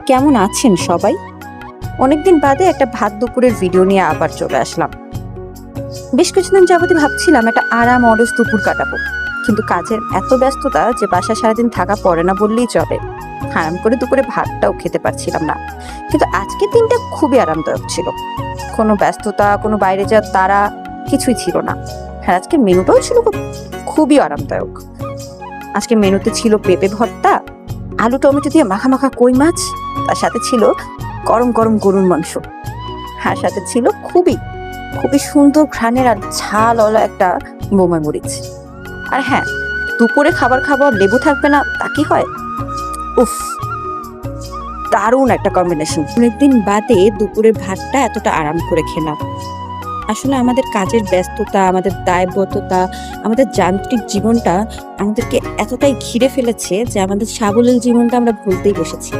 কেমন আছেন সবাই? অনেকদিন বাদে একটা ভাত দুপুরের ভিডিও নিয়ে আবার চলে আসলাম। বেশ কিছুদিন যাবতই ভাবছিলাম একটা আরাম অরস দুপুর কাটাবো, কিন্তু কাজের এত ব্যস্ততা যে বাসায় সারাদিন থাকা পড়ে না বললেই চলে। আরাম করে দুপুরে ভাতটাও খেতে পারছিলাম না। কিন্তু আজকের দিনটা খুবই আরামদায়ক ছিল। কোনো ব্যস্ততা, কোনো বাইরে যাওয়ার তাড়া কিছুই ছিল না। হ্যাঁ, আজকে মেনুটাও ছিল খুবই আরামদায়ক। আজকে মেনুতে ছিল পেঁপে ভর্তা, আলু টমেটো দিয়ে মাখা মাখা কই মাছ, তার সাথে ছিল গরম গরম গরুর মাংস, আর সাথে ছিল খুবই খুবই সুন্দর ঘ্রাণের আর ঝালওয়ালা একটা বোমা মরিচ। আর হ্যাঁ, দুপুরে খাবার খাবার লেবু থাকবে না তা কি হয়? উফ, দারুণ একটা কম্বিনেশন। অনেকদিন বাদে দুপুরের ভাতটা এতটা আরাম করে খেলাম। আসলে আমাদের কাজের ব্যস্ততা, আমাদের দায়বদ্ধতা, আমাদের যান্ত্রিক জীবনটা আমাদেরকে এতটাই ঘিরে ফেলেছে যে আমাদের সাবলীল জীবনটা আমরা ভুলতেই বসেছি।